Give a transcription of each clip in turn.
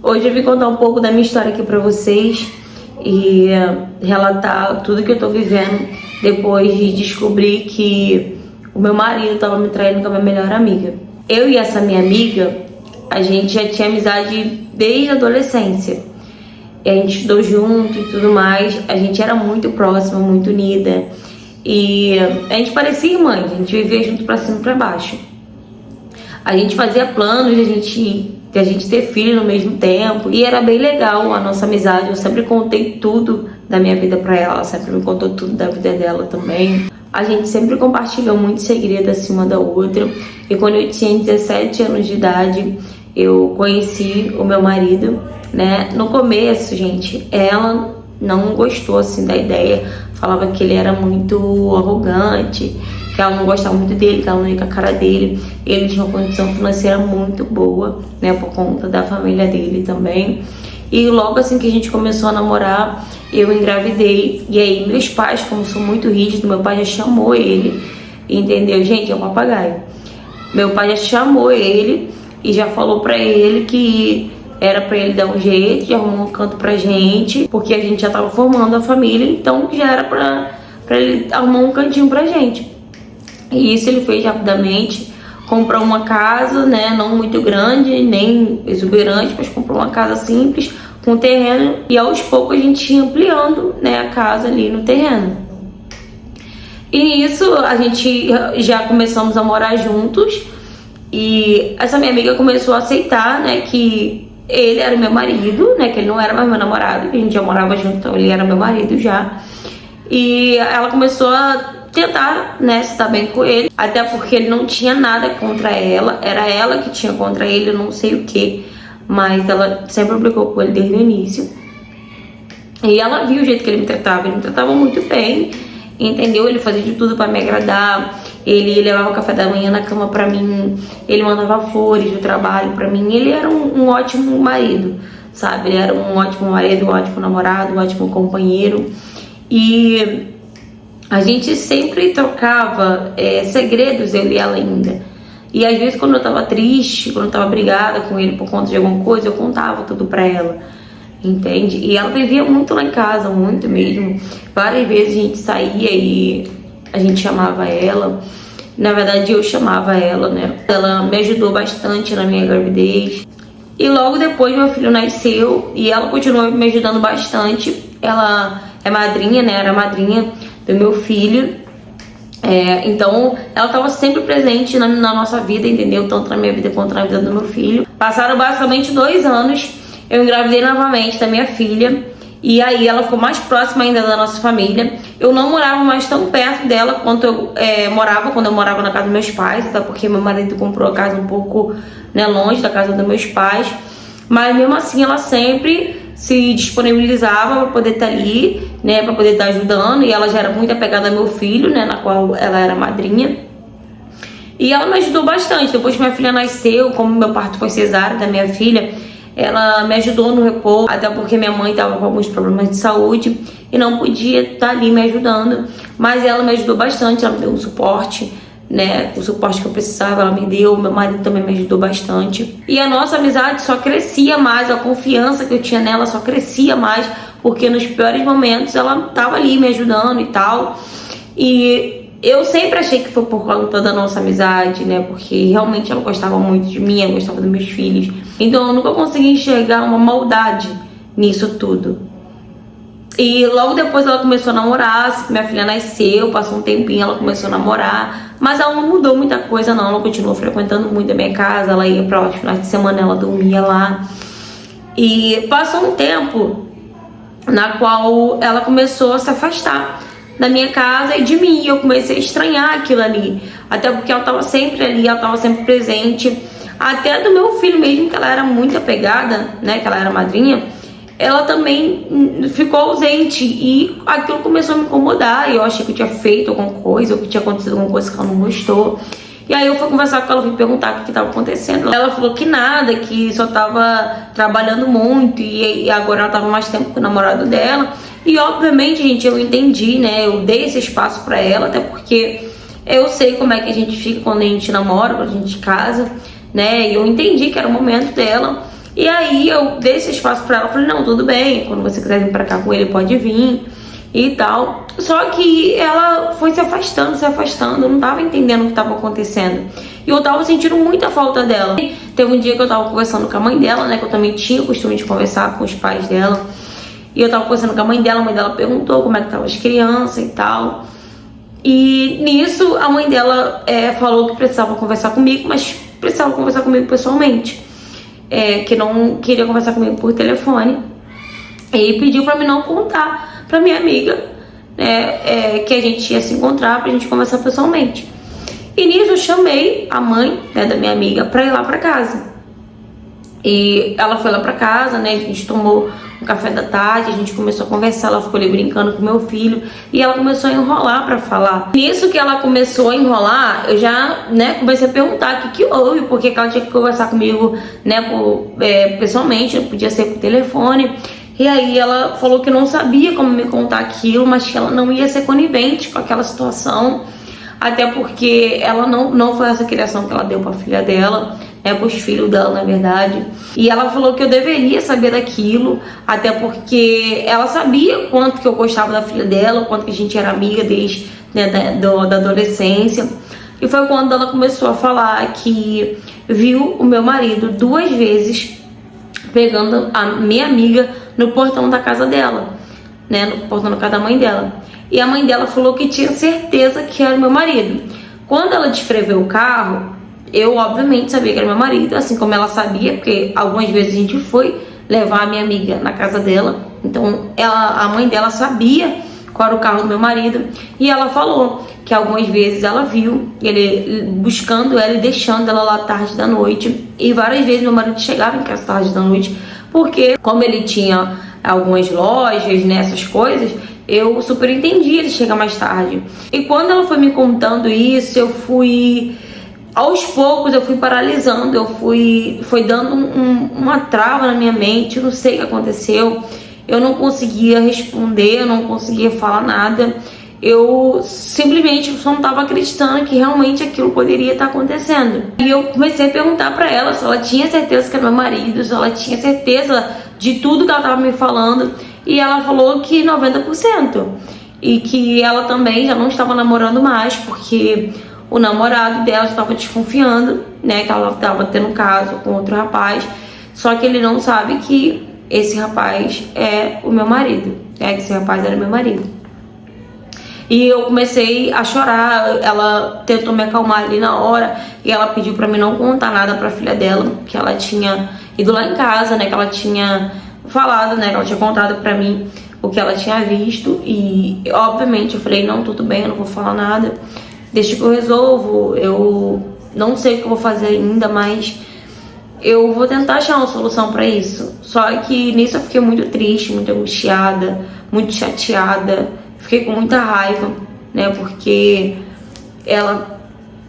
Hoje eu vim contar um pouco da minha história aqui pra vocês e relatar tudo que eu tô vivendo depois de descobrir que o meu marido tava me traindo com a minha melhor amiga. Eu e essa minha amiga, a gente já tinha amizade desde a adolescência. E a gente estudou junto e tudo mais. A gente era muito próxima, muito unida. E a gente parecia irmãs, a gente vivia junto pra cima e pra baixo. A gente fazia planos de a gente ter filho no mesmo tempo. E era bem legal a nossa amizade. Eu sempre contei tudo da minha vida pra ela. Ela sempre me contou tudo da vida dela também. A gente sempre compartilhou muito segredo acima da outra. E quando eu tinha 17 anos de idade, eu conheci o meu marido, né? No começo, gente, ela não gostou assim da ideia. Falava que ele era muito arrogante, que ela não gostava muito dele, que ela não ia com a cara dele. Ele tinha uma condição financeira muito boa, né? Por conta da família dele também. E logo assim que a gente começou a namorar, eu engravidei. E aí meus pais, como são muito rígidos, meu pai já chamou ele, entendeu? Gente, é um papagaio. Meu pai já chamou ele e já falou pra ele que era pra ele dar um jeito de arrumar um canto pra gente, porque a gente já tava formando a família, então já era pra ele arrumar um cantinho pra gente. E isso ele fez rapidamente, comprou uma casa, né, não muito grande, nem exuberante, mas comprou uma casa simples, com terreno, e aos poucos a gente ia ampliando, né, a casa ali no terreno. E nisso a gente já começamos a morar juntos, e essa minha amiga começou a aceitar, né, que ele era meu marido, né, que ele não era mais meu namorado, que a gente já morava junto, então ele era meu marido já. E ela começou a tentar, né, se dar bem com ele, até porque ele não tinha nada contra ela, era ela que tinha contra ele, eu não sei o que, mas ela sempre brigou com ele desde o início. E ela viu o jeito que ele me tratava muito bem, entendeu? Ele fazia de tudo pra me agradar, ele levava o café da manhã na cama pra mim, ele mandava flores do trabalho pra mim, ele era um ótimo marido, sabe? Ele era um ótimo marido, um ótimo namorado, um ótimo companheiro. E a gente sempre trocava segredos, eu e ela ainda. E às vezes quando eu tava triste, quando eu tava brigada com ele por conta de alguma coisa, eu contava tudo pra ela, entende? E ela vivia muito lá em casa, muito mesmo. Várias vezes a gente saía e a gente chamava ela. Na verdade eu chamava ela, né? Ela me ajudou bastante na minha gravidez. E logo depois meu filho nasceu e ela continuou me ajudando bastante. Ela é madrinha, né? Era madrinha do meu filho. Então ela estava sempre presente na nossa vida, entendeu? Tanto na minha vida quanto na vida do meu filho. Passaram basicamente 2 anos. Eu engravidei novamente da minha filha. E aí ela ficou mais próxima ainda da nossa família. Eu não morava mais tão perto dela quanto eu morava quando eu morava na casa dos meus pais, até porque meu marido comprou a casa um pouco, né, longe da casa dos meus pais. Mas mesmo assim ela sempre se disponibilizava para poder estar ali, né, para poder estar ajudando. E ela já era muito apegada ao meu filho, né, na qual ela era madrinha. E ela me ajudou bastante. Depois que minha filha nasceu, como meu parto foi cesárea da minha filha, ela me ajudou no repouso, até porque minha mãe estava com alguns problemas de saúde e não podia estar ali me ajudando. Mas ela me ajudou bastante, ela me deu um suporte, né? O suporte que eu precisava, ela me deu. Meu marido também me ajudou bastante. E a nossa amizade só crescia mais, a confiança que eu tinha nela só crescia mais, porque nos piores momentos ela estava ali me ajudando e tal. E eu sempre achei que foi por conta da nossa amizade, né? Porque realmente ela gostava muito de mim, ela gostava dos meus filhos. Então eu nunca consegui enxergar uma maldade nisso tudo. E logo depois ela começou a namorar, minha filha nasceu, passou um tempinho, ela começou a namorar. Mas ela não mudou muita coisa não, ela continuou frequentando muito a minha casa, ela ia para os finais de semana, ela dormia lá. E passou um tempo na qual ela começou a se afastar da minha casa e de mim. Eu comecei a estranhar aquilo ali, até porque ela estava sempre ali, ela estava sempre presente. Até do meu filho mesmo, que ela era muito apegada, né, que ela era madrinha, ela também ficou ausente e aquilo começou a me incomodar. E eu achei que eu tinha feito alguma coisa, ou que tinha acontecido alguma coisa que ela não gostou. E aí eu fui conversar com ela, fui perguntar o que estava acontecendo. Ela falou que nada, que só estava trabalhando muito e agora ela estava mais tempo com o namorado dela. E obviamente, gente, eu entendi, né? Eu dei esse espaço pra ela, até porque eu sei como é que a gente fica quando a gente namora, quando a gente casa, né? E eu entendi que era o momento dela. E aí eu dei esse espaço pra ela, falei, não, tudo bem, quando você quiser vir pra cá com ele, pode vir e tal. Só que ela foi se afastando, eu não tava entendendo o que tava acontecendo. E eu tava sentindo muita falta dela. Teve um dia que eu tava conversando com a mãe dela, né, que eu também tinha o costume de conversar com os pais dela. E eu tava conversando com a mãe dela perguntou como é que estavam as crianças e tal. E nisso a mãe dela falou que precisava conversar comigo, mas precisava conversar comigo pessoalmente. Que não queria conversar comigo por telefone. E pediu pra mim não contar pra minha amiga, né, que a gente ia se encontrar pra gente conversar pessoalmente. E nisso eu chamei a mãe, né, da minha amiga pra ir lá pra casa. E ela foi lá pra casa, né, a gente tomou um café da tarde, a gente começou a conversar, ela ficou ali brincando com meu filho e ela começou a enrolar pra falar. Nisso que ela começou a enrolar, eu já, né, comecei a perguntar o que houve, porque ela tinha que conversar comigo, né, pessoalmente, não podia ser por telefone. E aí ela falou que não sabia como me contar aquilo, mas que ela não ia ser conivente com aquela situação, até porque ela não foi essa criação que ela deu pra filha dela, pros filhos dela, na verdade. E ela falou que eu deveria saber daquilo, até porque ela sabia quanto que eu gostava da filha dela, quanto que a gente era amiga desde, né, da adolescência. E foi quando ela começou a falar que viu o meu marido 2 vezes pegando a minha amiga no portão da casa dela, né, no portão da casa da mãe dela. E a mãe dela falou que tinha certeza que era o meu marido. Quando ela descreveu o carro, eu obviamente sabia que era meu marido, assim como ela sabia, porque algumas vezes a gente foi levar a minha amiga na casa dela. Então a mãe dela sabia qual era o carro do meu marido. E ela falou que algumas vezes ela viu ele buscando ela e deixando ela lá tarde da noite. E várias vezes meu marido chegava em casa tarde da noite, porque como ele tinha algumas lojas, né, essas coisas, eu super entendi ele chegar mais tarde. E quando ela foi me contando isso, eu fui... Aos poucos eu fui paralisando, foi dando uma trava na minha mente, eu não sei o que aconteceu, eu não conseguia responder, eu não conseguia falar nada, eu simplesmente só não estava acreditando que realmente aquilo poderia estar acontecendo. E eu comecei a perguntar pra ela se ela tinha certeza que era meu marido, se ela tinha certeza de tudo que ela estava me falando, e ela falou que 90%, e que ela também já não estava namorando mais, porque o namorado dela estava desconfiando, né, que ela estava tendo um caso com outro rapaz, só que ele não sabe que esse rapaz é o meu marido, que esse rapaz era meu marido. E eu comecei a chorar, ela tentou me acalmar ali na hora, e ela pediu pra mim não contar nada pra filha dela, que ela tinha ido lá em casa, né, que ela tinha falado, né, que ela tinha contado pra mim o que ela tinha visto, e obviamente eu falei, não, tudo bem, eu não vou falar nada, deixa que eu resolvo, eu não sei o que eu vou fazer ainda, mas eu vou tentar achar uma solução pra isso. Só que nisso eu fiquei muito triste, muito angustiada, muito chateada, fiquei com muita raiva, né, porque ela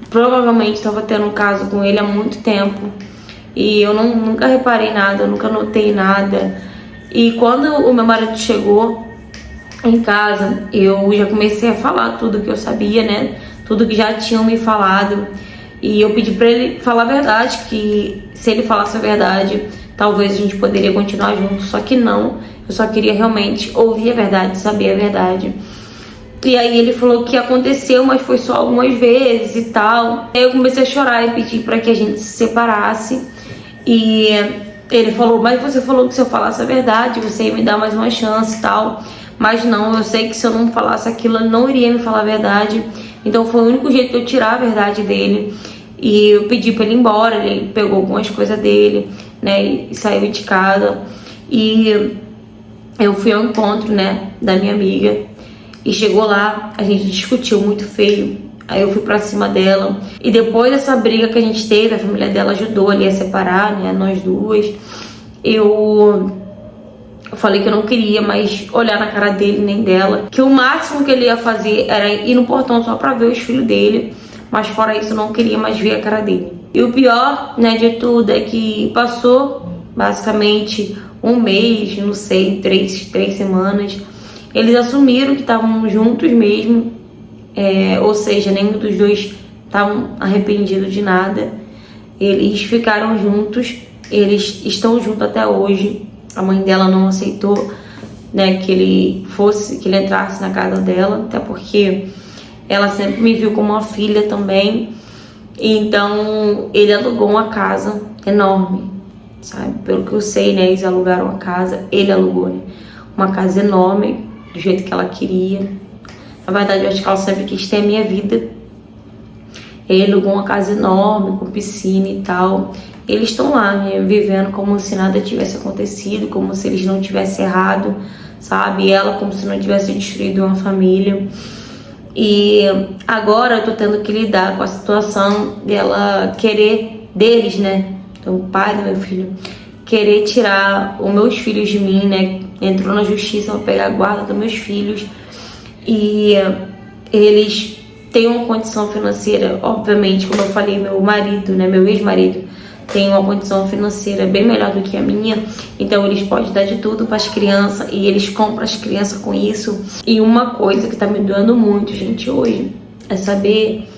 provavelmente estava tendo um caso com ele há muito tempo e eu nunca reparei nada, nunca notei nada. E quando o meu marido chegou em casa, eu já comecei a falar tudo que eu sabia, né, tudo que já tinham me falado, e eu pedi pra ele falar a verdade, que se ele falasse a verdade, talvez a gente poderia continuar junto, só que não, eu só queria realmente ouvir a verdade, saber a verdade. E aí ele falou que aconteceu, mas foi só algumas vezes e tal. Aí eu comecei a chorar e pedir pra que a gente se separasse, e ele falou, mas você falou que se eu falasse a verdade, você ia me dar mais uma chance e tal. Mas não, eu sei que se eu não falasse aquilo, ele não iria me falar a verdade. Então foi o único jeito de eu tirar a verdade dele. E eu pedi pra ele ir embora, ele pegou algumas coisas dele, né, e saiu de casa. E eu fui ao encontro, né, da minha amiga. E chegou lá, a gente discutiu muito feio. Aí eu fui pra cima dela. E depois dessa briga que a gente teve, a família dela ajudou ali a separar, né, nós duas. Eu falei que eu não queria mais olhar na cara dele nem dela, que o máximo que ele ia fazer era ir no portão só pra ver os filhos dele, mas fora isso eu não queria mais ver a cara dele. E o pior, né, de tudo é que passou basicamente um mês, não sei, três semanas, eles assumiram que estavam juntos mesmo, ou seja, nenhum dos dois estavam arrependidos de nada. Eles ficaram juntos eles estão juntos até hoje. A mãe dela não aceitou, né, que ele entrasse na casa dela, até porque ela sempre me viu como uma filha também. Então ele alugou uma casa enorme, sabe? Pelo que eu sei, né, eles alugaram uma casa, ele alugou, né, uma casa enorme, do jeito que ela queria. Na verdade, eu acho que ela sempre quis ter a minha vida. Ele alugou uma casa enorme, com piscina e tal. Eles estão lá, né, vivendo como se nada tivesse acontecido, como se eles não tivessem errado, sabe? E ela como se não tivesse destruído uma família. E agora eu tô tendo que lidar com a situação dela querer, deles, né? Então, o pai do meu filho, querer tirar os meus filhos de mim, né? Entrou na justiça pra pegar a guarda dos meus filhos. E eles têm uma condição financeira, obviamente, como eu falei, meu marido, né? Meu ex-marido tem uma condição financeira bem melhor do que a minha, então eles podem dar de tudo para as crianças e eles compram as crianças com isso. E uma coisa que tá me doendo muito, gente, hoje, é saber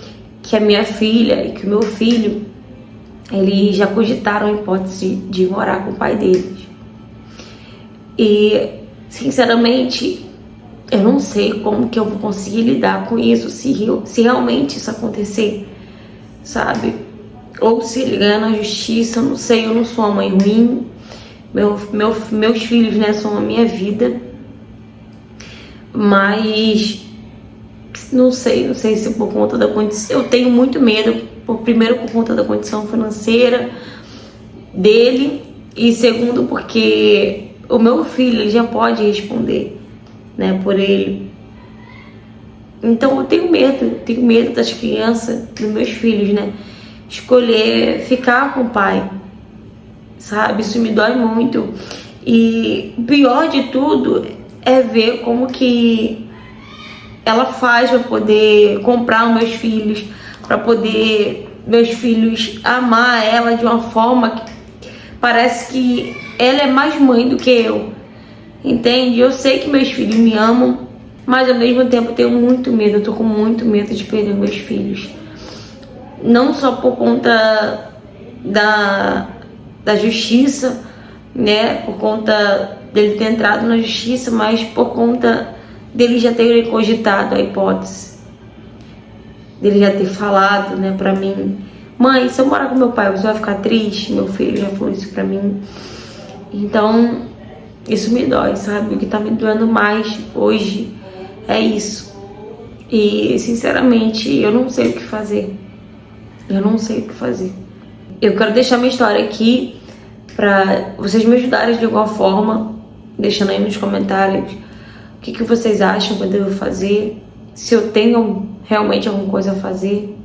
que a minha filha e que o meu filho, eles já cogitaram a hipótese de morar com o pai deles. E, sinceramente, eu não sei como que eu vou conseguir lidar com isso se realmente isso acontecer, sabe? Ou se ele ganhar na justiça, eu não sei, eu não sou uma mãe ruim. Meus filhos, né, são a minha vida. Mas não sei se por conta da condição. Eu tenho muito medo, primeiro por conta da condição financeira dele, e segundo porque o meu filho, ele já pode responder, né, por ele. Então eu tenho medo das crianças, dos meus filhos, né, escolher ficar com o pai, sabe? Isso me dói muito. E o pior de tudo é ver como que ela faz para poder comprar os meus filhos, para poder meus filhos amar ela de uma forma que parece que ela é mais mãe do que eu, entende? Eu sei que meus filhos me amam, mas ao mesmo tempo eu tenho muito medo, eu tô com muito medo de perder meus filhos. Não só por conta da justiça, né? Por conta dele ter entrado na justiça, mas por conta dele já ter cogitado a hipótese. Dele já ter falado, né, pra mim: mãe, se eu morar com meu pai, você vai ficar triste? Meu filho já falou isso pra mim. Então, isso me dói, sabe? O que tá me doendo mais hoje é isso. E, sinceramente, eu não sei o que fazer. Eu não sei o que fazer. Eu quero deixar minha história aqui pra vocês me ajudarem de alguma forma, deixando aí nos comentários o que vocês acham que eu devo fazer, se eu tenho realmente alguma coisa a fazer,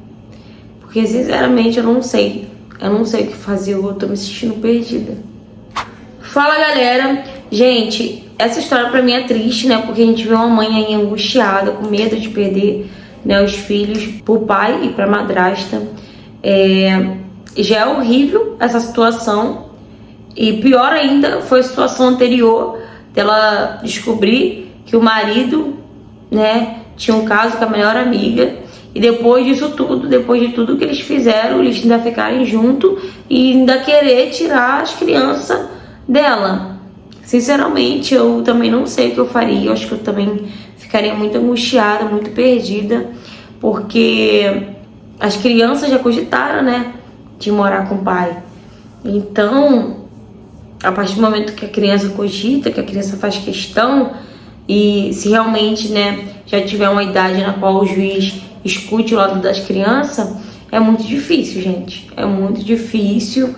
porque sinceramente eu não sei o que fazer, eu tô me sentindo perdida. Fala, galera! Gente, essa história pra mim é triste, né, porque a gente vê uma mãe aí angustiada, com medo de perder, né, os filhos pro pai e pra madrasta. Já é horrível essa situação, e pior ainda foi a situação anterior dela descobrir que o marido, né, tinha um caso com a melhor amiga, e depois de tudo que eles fizeram, eles ainda ficarem juntos e ainda querer tirar as crianças dela. Sinceramente, eu também não sei o que eu faria. Eu acho que eu também ficaria muito angustiada, muito perdida, porque as crianças já cogitaram, né, de morar com o pai. Então, a partir do momento que a criança cogita, que a criança faz questão, e se realmente, né, já tiver uma idade na qual o juiz escute o lado das crianças, é muito difícil, gente. É muito difícil.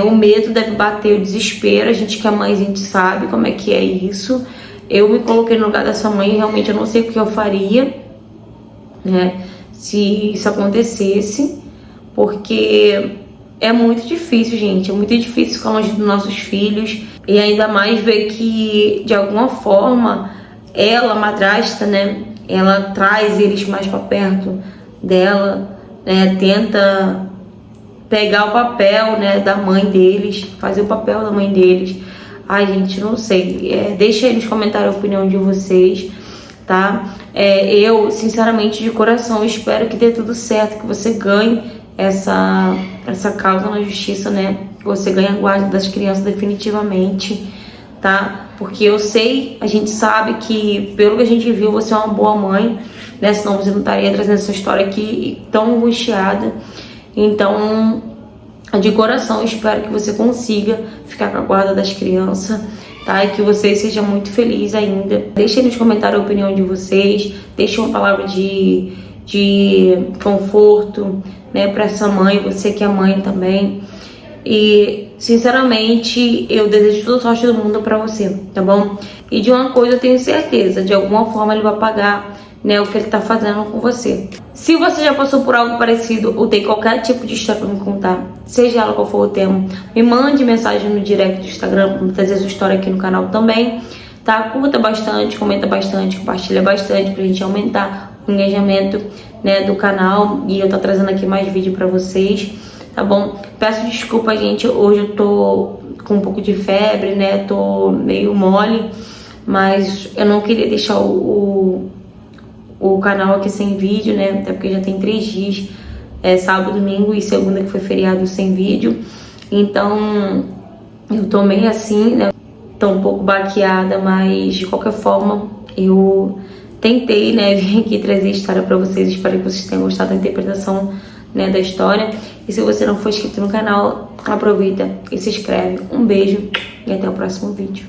O medo deve bater, o desespero. A gente que é mãe, a gente sabe como é que é isso. Eu me coloquei no lugar dessa mãe e realmente eu não sei o que eu faria, né, se isso acontecesse, porque é muito difícil, gente. É muito difícil ficar longe dos nossos filhos. E ainda mais ver que, de alguma forma, ela, a madrasta, né, ela traz eles mais pra perto dela, né, tenta pegar o papel, né, da mãe deles, fazer o papel da mãe deles. Ai, gente, não sei. Deixa aí nos comentários a opinião de vocês, tá? Eu, sinceramente, de coração, espero que dê tudo certo, que você ganhe essa causa na justiça, né, você ganha a guarda das crianças definitivamente, tá? Porque eu sei, a gente sabe que, pelo que a gente viu, você é uma boa mãe, né? Senão você não estaria trazendo essa história aqui tão angustiada. Então, de coração, eu espero que você consiga ficar com a guarda das crianças, tá? E que você seja muito feliz ainda. Deixem nos comentários a opinião de vocês, deixem uma palavra de conforto, né, para essa mãe, você que é mãe também. E, sinceramente, eu desejo toda a sorte do mundo pra você, tá bom? E de uma coisa eu tenho certeza, de alguma forma ele vai pagar, né, o que ele tá fazendo com você. Se você já passou por algo parecido ou tem qualquer tipo de história pra me contar, seja ela qual for o tema, me mande mensagem no direct do Instagram, pra trazer sua história aqui no canal também, tá? Curta bastante, comenta bastante, compartilha bastante pra gente aumentar o engajamento, né, do canal, e eu tô trazendo aqui mais vídeo pra vocês, tá bom? Peço desculpa, gente, hoje eu tô com um pouco de febre, né, tô meio mole, mas eu não queria deixar o canal aqui sem vídeo, né, até porque já tem 3 dias, sábado, domingo e segunda que foi feriado sem vídeo, então eu tô meio assim, né, tô um pouco baqueada, mas de qualquer forma eu tentei, né, vir aqui trazer a história pra vocês, espero que vocês tenham gostado da interpretação, né, da história. E se você não for inscrito no canal, aproveita e se inscreve. Um beijo e até o próximo vídeo.